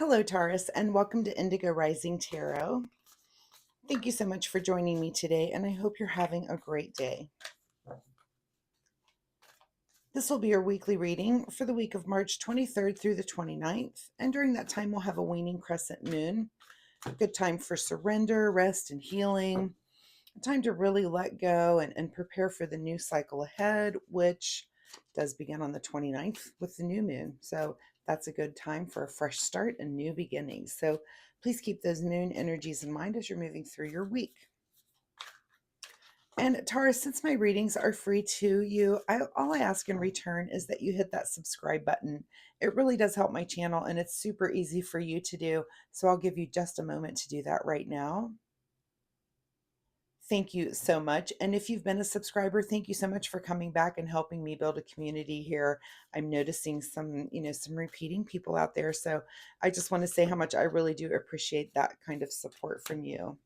Hello, Taurus, and welcome to Indigo Rising Tarot. Thank you so much for joining me today, and I hope you're having a great day. This will be your weekly reading for the week of March 23rd through the 29th, and during that time we'll have a waning crescent moon. A good time for surrender, rest, and healing. A time to really let go and prepare for the new cycle ahead, which does begin on the 29th with the new moon. So that's a good time for a fresh start and new beginnings. So please keep those moon energies in mind as you're moving through your week. And Taurus, since my readings are free to you, all I ask in return is that you hit that subscribe button. It really does help my channel, and it's super easy for you to do. So I'll give you just a moment to do that right now. Thank you so much. And if you've been a subscriber, thank you so much for coming back and helping me build a community here. I'm noticing some repeating people out there. So I just want to say how much I really do appreciate that kind of support from you.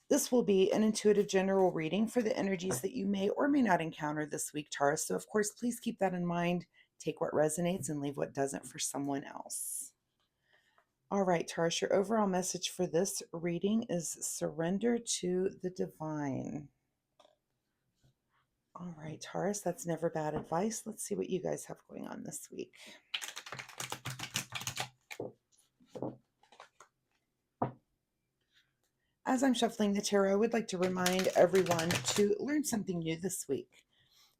This will be an intuitive general reading for the energies that you may or may not encounter this week, Taurus. So of course, please keep that in mind. Take what resonates and leave what doesn't for someone else. All right, Taurus, your overall message for this reading is surrender to the divine. All right, Taurus, that's never bad advice. Let's see what you guys have going on this week. As I'm shuffling the tarot, I would like to remind everyone to learn something new this week.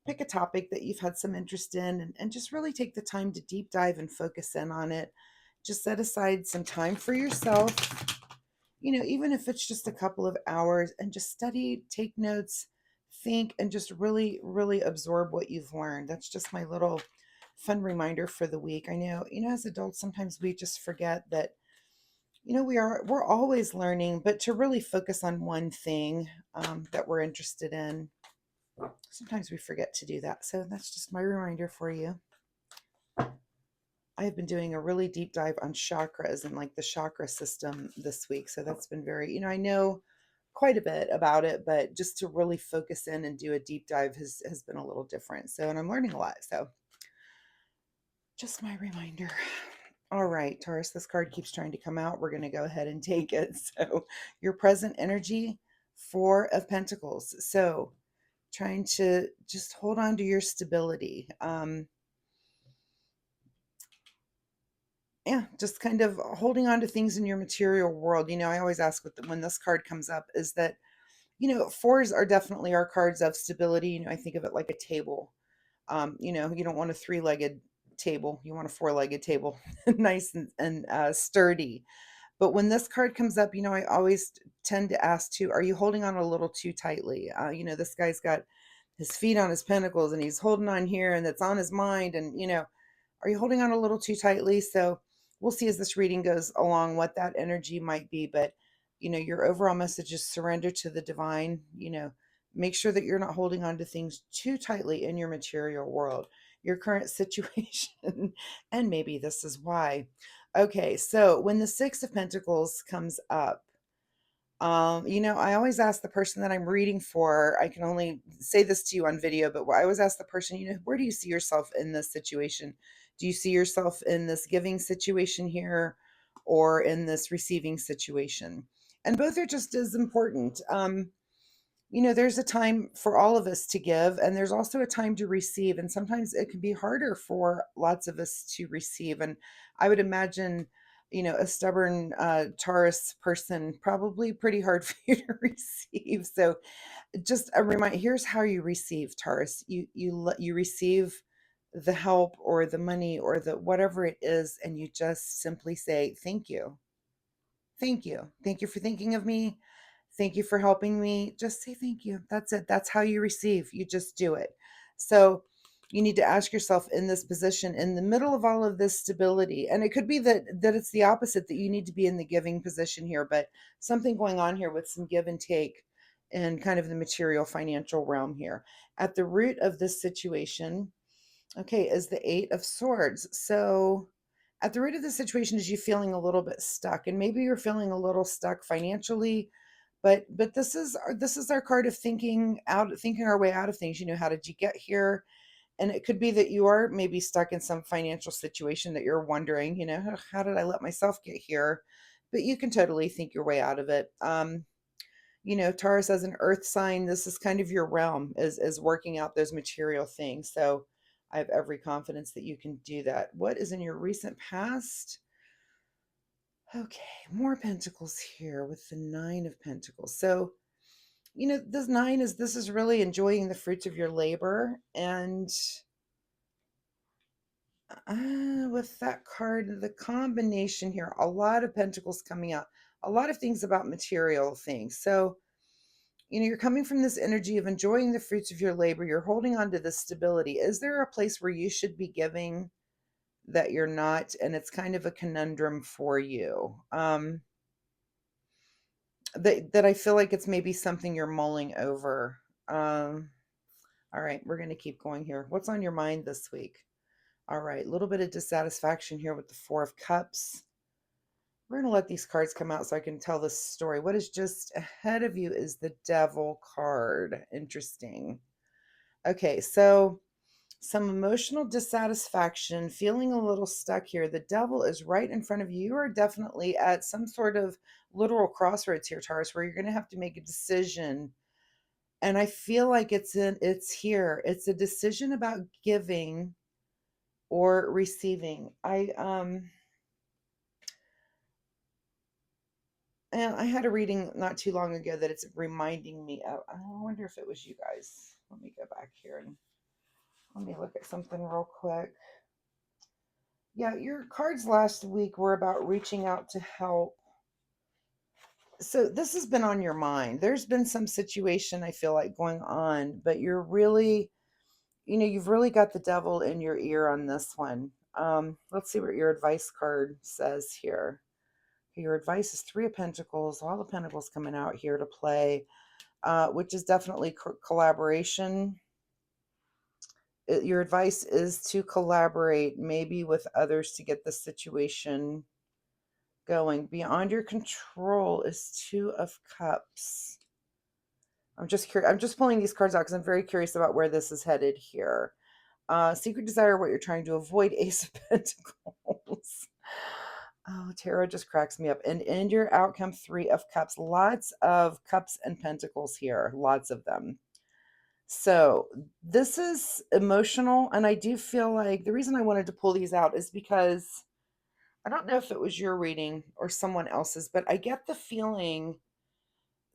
Pick a topic that you've had some interest in and just really take the time to deep dive and focus in on it. Just set aside some time for yourself, even if it's just a couple of hours, and just study, take notes, think, and just really, really absorb what you've learned. That's just my little fun reminder for the week. I know, as adults, sometimes we just forget that, we're always learning, but to really focus on one thing that we're interested in, sometimes we forget to do that. So that's just my reminder for you. I've been doing a really deep dive on chakras and like the chakra system this week. So that's been very, I know quite a bit about it, but just to really focus in and do a deep dive has been a little different. So, and I'm learning a lot. So just my reminder. All right, Taurus, this card keeps trying to come out. We're going to go ahead and take it. So your present energy, Four of Pentacles. So trying to just hold on to your stability. Yeah, just kind of holding on to things in your material world. I always ask when this card comes up is that, fours are definitely our cards of stability. I think of it like a table. You don't want a three-legged table. You want a four-legged table, nice and sturdy. But when this card comes up, I always tend to ask too, are you holding on a little too tightly? This guy's got his feet on his pentacles and he's holding on here and that's on his mind. And, are you holding on a little too tightly? So we'll see as this reading goes along what that energy might be. But, your overall message is surrender to the divine. Make sure that you're not holding on to things too tightly in your material world, your current situation. And maybe this is why. Okay, so when the Six of Pentacles comes up, I always ask the person that I'm reading for, I can only say this to you on video, but I always ask the person, where do you see yourself in this situation? Do you see yourself in this giving situation here or in this receiving situation? And both are just as important. There's a time for all of us to give, and there's also a time to receive. And sometimes it can be harder for lots of us to receive. And I would imagine, a stubborn Taurus person, probably pretty hard for you to receive. So just a reminder, here's how you receive, Taurus. You receive the help or the money or the whatever it is, and you just simply say, thank you. Thank you. Thank you for thinking of me. Thank you for helping me. Just say thank you. That's it. That's how you receive. You just do it. So you need to ask yourself in this position, in the middle of all of this stability, and it could be that it's the opposite, that you need to be in the giving position here, but something going on here with some give and take in kind of the material financial realm here. At the root of this situation, okay, is the Eight of Swords. So at the root of the situation is you feeling a little bit stuck, and maybe you're feeling a little stuck financially, but this is our card of thinking our way out of things. How did you get here? And it could be that you are maybe stuck in some financial situation that you're wondering, "Ugh, how did I let myself get here?" But you can totally think your way out of it. Taurus as an earth sign, this is kind of your realm, is working out those material things. So I have every confidence that you can do that. What is in your recent past? Okay, more pentacles here with the nine of pentacles. So, this is really enjoying the fruits of your labor. And with that card, the combination here, a lot of pentacles coming out, a lot of things about material things. So, you're coming from this energy of enjoying the fruits of your labor. You're holding on to this stability. Is there a place where you should be giving that you're not? And it's kind of a conundrum for you. That I feel like it's maybe something you're mulling over. All right, we're going to keep going here. What's on your mind this week? All right, a little bit of dissatisfaction here with the Four of Cups. We're going to let these cards come out so I can tell this story. What is just ahead of you is the Devil card. Interesting. Okay, so some emotional dissatisfaction, feeling a little stuck here. The Devil is right in front of you. You are definitely at some sort of literal crossroads here, Taurus, where you're going to have to make a decision. And I feel like it's here. It's a decision about giving or receiving. And I had a reading not too long ago that it's reminding me of. I wonder if it was you guys. Let me go back here and let me look at something real quick. Yeah, your cards last week were about reaching out to help. So this has been on your mind. There's been some situation I feel like going on, but you're really, you've really got the devil in your ear on this one. Let's see what your advice card says here. Your advice is Three of Pentacles, all the Pentacles coming out here to play, which is definitely collaboration. Your advice is to collaborate maybe with others to get the situation going. Beyond your control is Two of Cups. I'm just curious. I'm just pulling these cards out because I'm very curious about where this is headed here. Secret desire, what you're trying to avoid. Ace of Pentacles. Oh, tarot just cracks me up. And your outcome, Three of Cups. Lots of cups and pentacles here. Lots of them. So this is emotional. And I do feel like the reason I wanted to pull these out is because I don't know if it was your reading or someone else's, but I get the feeling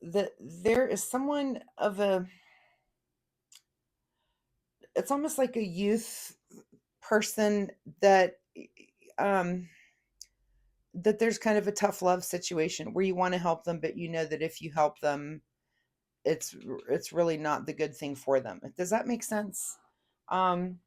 that there is someone of it's almost like a youth person that um that there's kind of a tough love situation where you want to help them, but you know that if you help them, it's it's really not the good thing for them. Does that make sense? Um,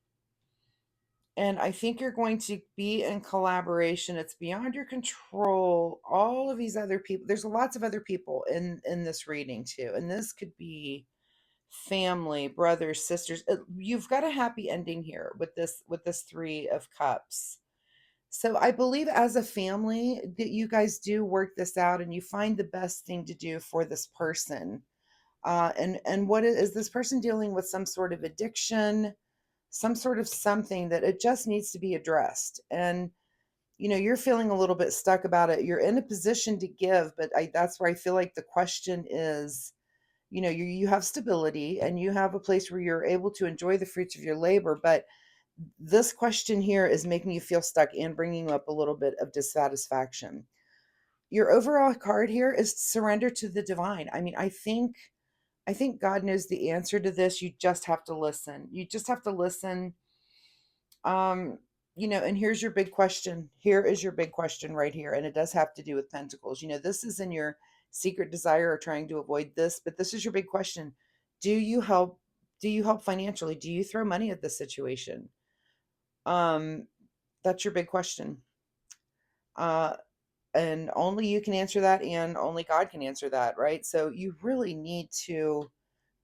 and I think you're going to be in collaboration. It's beyond your control. All of these other people, there's lots of other people in this reading too, and this could be family, brothers, sisters. You've got a happy ending here with this Three of Cups. So I believe as a family that you guys do work this out and you find the best thing to do for this person. And what is this person dealing with? Some sort of addiction, some sort of something that it just needs to be addressed. And you're feeling a little bit stuck about it. You're in a position to give, but that's where I feel like the question is, you have stability and you have a place where you're able to enjoy the fruits of your labor, but this question here is making you feel stuck and bringing up a little bit of dissatisfaction. Your overall card here is surrender to the divine. I mean, I think God knows the answer to this. You just have to listen. You just have to listen. Um, and here's your big question. Here is your big question right here. And it does have to do with pentacles. This is in your secret desire or trying to avoid this, but this is your big question. Do you help? Do you help financially? Do you throw money at this situation? Um, that's your big question. Uh, and only you can answer that, and only God can answer that, right? So you really need to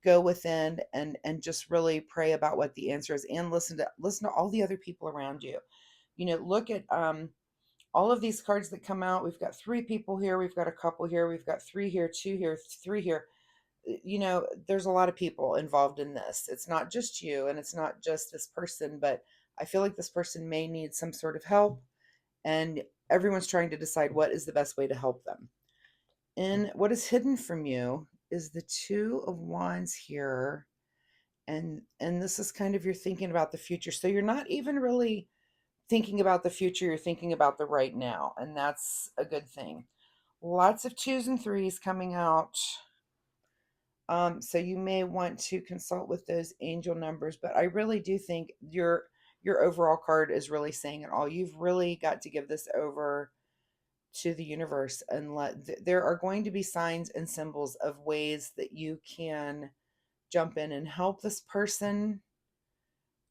go within and just really pray about what the answer is, and listen to all the other people around you. Look at all of these cards that come out. We've got three people here, we've got a couple here, we've got three here, two here, three here. there's a lot of people involved in this. It's not just you and it's not just this person, but I feel like this person may need some sort of help, and everyone's trying to decide what is the best way to help them. And what is hidden from you is the Two of Wands here. And this is kind of you're thinking about the future. So you're not even really thinking about the future, you're thinking about the right now, and that's a good thing. Lots of twos and threes coming out. So you may want to consult with those angel numbers, but I really do think your overall card is really saying it all. You've really got to give this over to the universe and there are going to be signs and symbols of ways that you can jump in and help this person.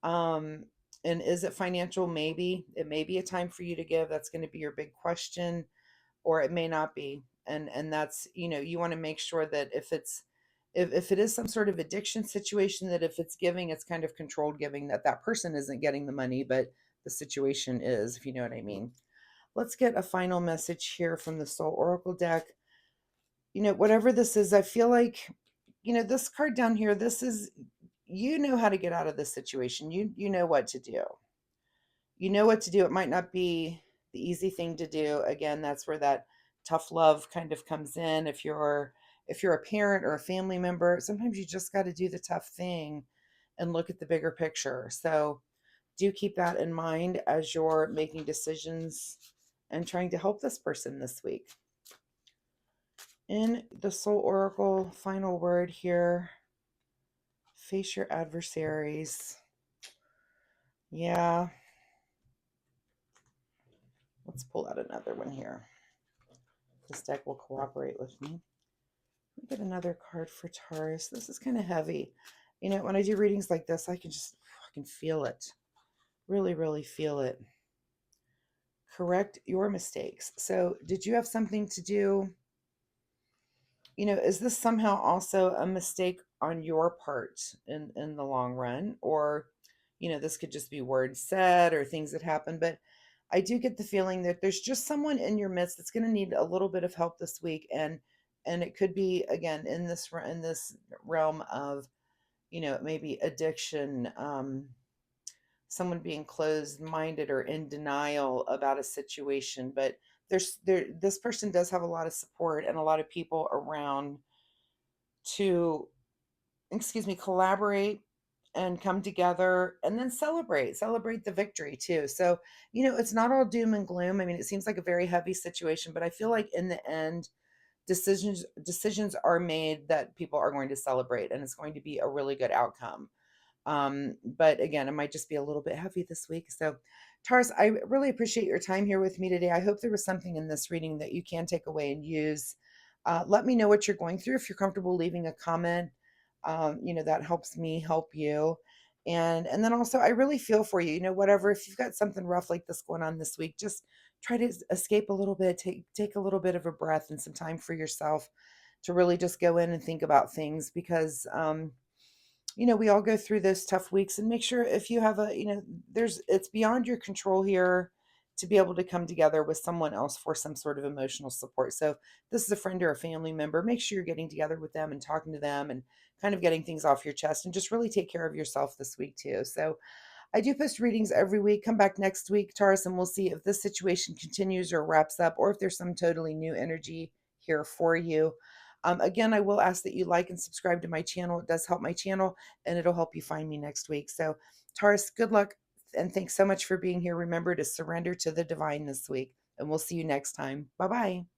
Um, and is it financial? Maybe. It may be a time for you to give. That's going to be your big question, or it may not be. And that's, you want to make sure that if it is some sort of addiction situation, that if it's giving, it's kind of controlled giving, that that person isn't getting the money, but the situation is, if you know what I mean. Let's get a final message here from the Soul Oracle deck. Whatever this is, I feel like, this card down here, this is, you know how to get out of this situation. You know what to do. You know what to do. It might not be the easy thing to do. Again, that's where that tough love kind of comes in. If you're a parent or a family member, sometimes you just got to do the tough thing and look at the bigger picture. So do keep that in mind as you're making decisions and trying to help this person this week. In the Soul Oracle, final word here, face your adversaries. Yeah. Let's pull out another one here. This deck will cooperate with me. Let me get another card for Taurus. This is kind of heavy. When I do readings like this, I can feel it. Really, really feel it. Correct your mistakes. So did you have something to do? Is this somehow also a mistake on your part in the long run? Or, this could just be words said or things that happen. But I do get the feeling that there's just someone in your midst that's going to need a little bit of help this week. And it could be, again, in this realm of, maybe addiction, someone being closed minded or in denial about a situation. But this person does have a lot of support and a lot of people around to, excuse me, collaborate and come together and then celebrate the victory too. So, it's not all doom and gloom. I mean, it seems like a very heavy situation, but I feel like in the end, decisions are made that people are going to celebrate, and it's going to be a really good outcome. But again, it might just be a little bit heavy this week. So, Taurus, I really appreciate your time here with me today. I hope there was something in this reading that you can take away and use. Let me know what you're going through. If you're comfortable leaving a comment, that helps me help you. And then also, I really feel for you. Whatever, if you've got something rough like this going on this week, just try to escape a little bit. Take a little bit of a breath and some time for yourself to really just go in and think about things, because we all go through those tough weeks. And make sure, if you have it's beyond your control here to be able to come together with someone else for some sort of emotional support. So if this is a friend or a family member, make sure you're getting together with them and talking to them and kind of getting things off your chest, and just really take care of yourself this week too. So I do post readings every week. Come back next week, Taurus, and we'll see if this situation continues or wraps up, or if there's some totally new energy here for you. Again, I will ask that you like and subscribe to my channel. It does help my channel, and it'll help you find me next week. So, Taurus, good luck, and thanks so much for being here. Remember to surrender to the divine this week, and we'll see you next time. Bye bye.